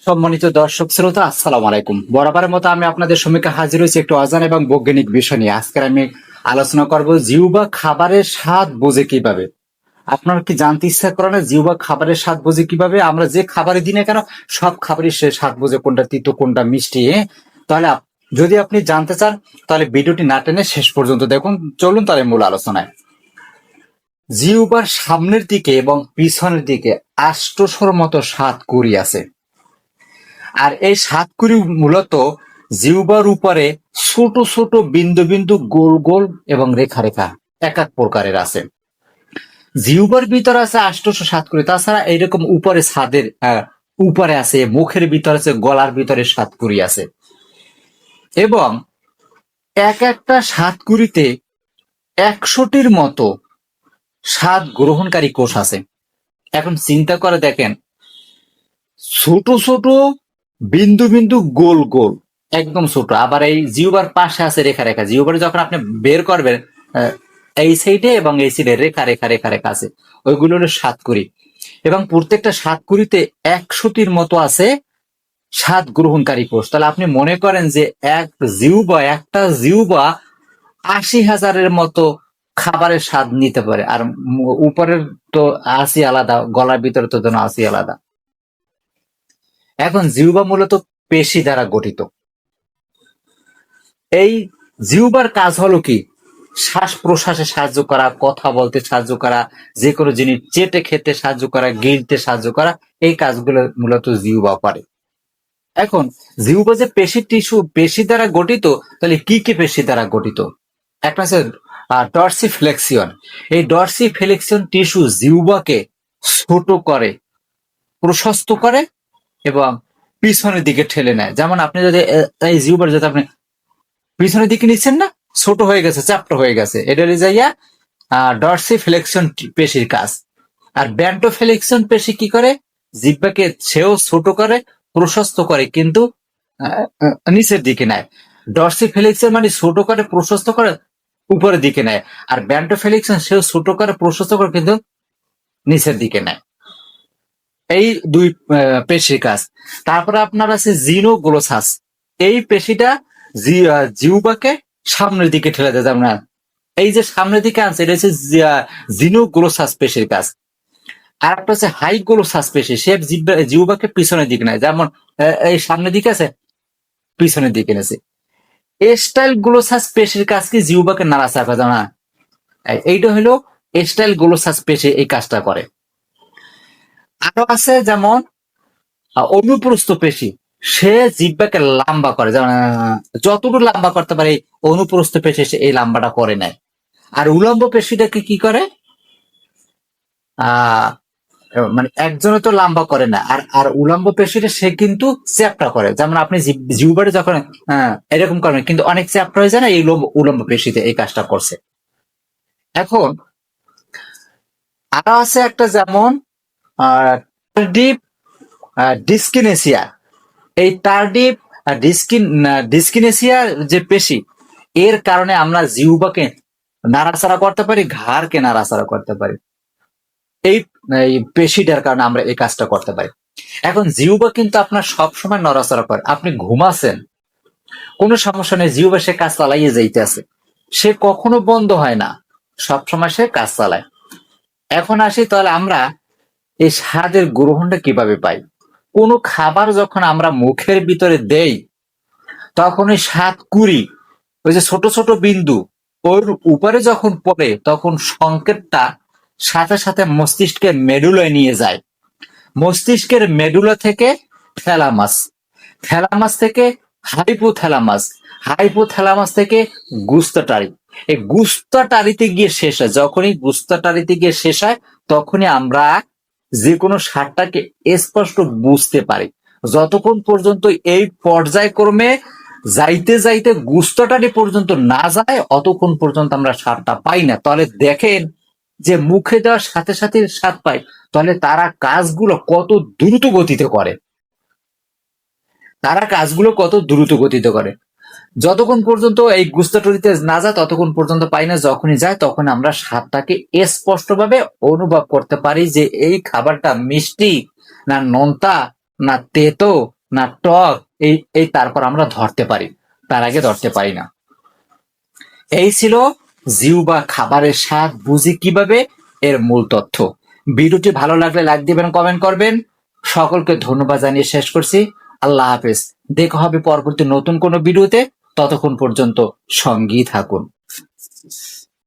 সম্মানিত দর্শক শ্রোতা, আসসালামু আলাইকুম। বরাবরের মতো আমি আপনাদের সম্মুখে হাজির হয়েছি একটু অজানা এবং বৈজ্ঞানিক বিষয় নিয়ে। আজকের আমি আলোচনা করব জিহ্বা খাবারের স্বাদ বোঝে কিভাবে। আপনার কি জানতে ইচ্ছা করে না জিহ্বা খাবারের স্বাদ বোঝে কিভাবে? আমরা যে খাবারই দিই না কেন, সব খাবারই সে স্বাদ বোঝে, কোনটা তিতো কোনটা মিষ্টি। তাহলে যদি আপনি জানতে চান তাহলে ভিডিওটি না টেনে শেষ পর্যন্ত দেখুন। চলুন তাহলে মূল আলোচনায়। জিহ্বার সামনের দিকে এবং পিছনের দিকে ৮০০র মতো স্বাদকুঁড়ি আছে। আর এই সাতকুড়ি মূলত জিহ্বার উপরে ছোট ছোট বিন্দু বিন্দু গোল গোল এবং রেখা রেখা এক এক প্রকারের আছে। জিহ্বার ভিতরে আছে ৮০০ সাতকুড়ি। তাছাড়া এইরকম উপরে ছাদের উপরে আছে, মুখের ভিতরে আছে, গলার ভিতরে সাতকুড়ি আছে। এবং এক একটা সাতকুড়িতে ১০০টির মতো স্বাদ গ্রহণকারী কোষ আছে। এখন চিন্তা করে দেখেন, ছোট ছোট বিন্দু বিন্দু গোল গোল, একদম ছোট। আবার এই জিহ্বার পাশে আছে রেখা রেখা। জিহ্বার যখন আপনি বের করবেন, এই সাইডে এবং এই সাইডে রেখা রেখা রেখা রেখা আছে, ওইগুলো হলো সাতকুড়ি। এবং প্রত্যেকটা সাতকুড়িতে ১০০টির মতো আছে স্বাদ গ্রহণকারী কোষ। তাহলে আপনি মনে করেন যে একটা জিহ্বা ৮০,০০০-এর মতো খাবারের স্বাদ নিতে পারে। আর উপরের তো আশি আলাদা, গলার ভিতরে তো আশি আলাদা। এখন জিহ্বা মূলত পেশি দ্বারা গঠিত। এই জিহ্বার কাজ হলো কি? শ্বাস প্রশ্বাসে সাহায্য করা, কথা বলতে সাহায্য করা, যে কোনো জিনিস চেটে খেতে সাহায্য করা, গিলতে সাহায্য করা, এই কাজগুলো মূলত জিহ্বা করে। এখন জিহ্বা যে পেশি দ্বারা গঠিত, তাহলে কি কি পেশি দ্বারা গঠিত? একটা আছে ডরসিফ্লেক্সিয়ন। এই ডরসিফ্লেক্সিয়ন টিস্যু জিহ্বাকে ছোট করে, প্রশস্ত করে এবং পিছনের দিকে ঠেলে নেয়। যেমন আপনি যদি এই জিহ্বার যদি আপনি পিছনের দিকে নিচ্ছেন না, ছোট হয়ে গেছে, চ্যাপ্টা হয়ে গেছে, এটা হলে যাইয়া ডরসিফ্লেক্সিয়ন পেশির কাজ। আর ব্যান্টোফ্লেক্সিয়ন পেশি কি করে? জিহ্বাকে সেও ছোট করে, প্রশস্ত করে, কিন্তু নিচের দিকে নেয়। ডরসিফ্লেক্সিয়ন মানে ছোট করে, প্রশস্ত করে, উপরের দিকে নেয়। আর ব্যান্টোফ্লেক্সিয়ন সেও ছোট করে, প্রশস্ত করে, কিন্তু নিচের দিকে নেয়। এই দুই পেশির কাজ। তারপরে আপনার আছে জিনোগ্লোসাস। এই পেশিটা জিহ্বাকে সামনের দিকে ঠেলে দেয়। যেমন এই যে সামনের দিকে আছে, এটা হচ্ছে জিনোগ্লোসাস পেশির কাজ। আর একটা হচ্ছে হাইগ্লোসাস পেশি, সে জিহ্বাকে পিছনের দিকে নেয়। যেমন এই সামনের দিকে আছে, পিছনের দিকে নেছে। এস্টাইল গ্লোসাস পেশির কাজ কি? জিহ্বাকে নাড়াচাড়া করে। যেমন এইটা হলো এস্টাইল গ্লোসাস পেশি, এই কাজটা করে। আরো আছে যেমন অনুপ্রস্থ পেশি, সে জিহ্বাকে লম্বা করে। যেমন যতটুকু লম্বা করতে পারে অনুপ্রস্থ পেশি সে এই লম্বাটা করে নেয়। আর উলম্ব পেশিটাকে কি করে? আহ মানে একজনে তো লম্বা করে না, আর আর উলম্ব পেশিটা সে কিন্তু চ্যাপ্টা করে। যেমন আপনি জিহ্বাটা যখন এরকম করেন, কিন্তু অনেক চ্যাপ্টা হয়ে যায় না, এই উলম্ব পেশিতে এই কাজটা করছে। এখন আরো আছে একটা, যেমন টার্ডিভ ডিসকিনেসিয়া। এই টার্ডিভ ডিসকিনেসিয়া যে পেশি, এর কারণে আমরা জিহ্বাকে নাড়াচাড়া করতে পারি, ঘাড়কে নাড়াচাড়া করতে পারি। এই এই পেশিটার কারণে আমরা এই কাজটা করতে পারি। এখন জিহ্বা কিন্তু আপনার সবসময় নড়াচড়া করে। আপনি ঘুমাচ্ছেন, কোনো সমস্যা নেই, জিহ্বা সে কাজ চালাইয়ে যাইতে আছে, সে কখনো বন্ধ হয় না, সবসময় সে কাজ চালায়। এখন আসি তাহলে আমরা এই স্বাদের গ্রহণটা কিভাবে পাই? কোনো খাবার যখন আমরা মুখের ভিতরে দেই, তখন ওই সাতকুড়ি, ওই যে ছোট ছোট বিন্দু, ওর উপরে যখন পড়ে, তখন সংকেতটা সাথে সাথে মস্তিষ্কের মেডুলায় নিয়ে যায়। মস্তিষ্কের মেডুলা থেকে থ্যালামাস, থ্যালামাস থেকে হাইপোথ্যালামাস, হাইপোথ্যালামাস থেকে গুস্তাটারি। এই গুস্তাটারিতে গিয়ে শেষ হয়। যখনই গুস্তাটারিতে গিয়ে শেষ হয়, তখনই আমরা যে কোনো স্বাদটাকে স্পষ্ট বুঝতে পারি। যতক্ষণ পর্যন্ত এই পর্যায়ক্রমে যাইতে যাইতে গুস্তাটারি পর্যন্ত না যায়, অতক্ষণ পর্যন্ত আমরা স্বাদটা পাই না। তাহলে দেখেন যে মুখে দেওয়ার সাথে সাথে স্বাদ পাই, তাহলে তারা কাজগুলো কত দ্রুত গতিতে করে। তারা কাজগুলো কত দ্রুত গতিতে করে। যতক্ষণ পর্যন্ত এই গুস্তাটরিতে না যায়, ততক্ষণ পর্যন্ত পাই না। যখনই যায়, তখন আমরা স্বাদটাকে স্পষ্টভাবে অনুভব করতে পারি যে এই খাবারটা মিষ্টি না নোনতা না তেতো না টক, এই এই তারপর আমরা ধরতে পারি, তার আগে ধরতে পারি না। এই ছিল জিহ্বা খাবারের স্বাদ বুঝি কিভাবে এর মূল তথ্য। ভিডিওটি ভালো লাগলে লাইক দিবেন, কমেন্ট করবেন। সকলকে ধন্যবাদ জানিয়ে শেষ করছি। আল্লাহ হাফেজ। দেখা হবে পরবর্তী নতুন কোনো ভিডিওতে। ততক্ষণ পর্যন্ত সঙ্গেই থাকুন।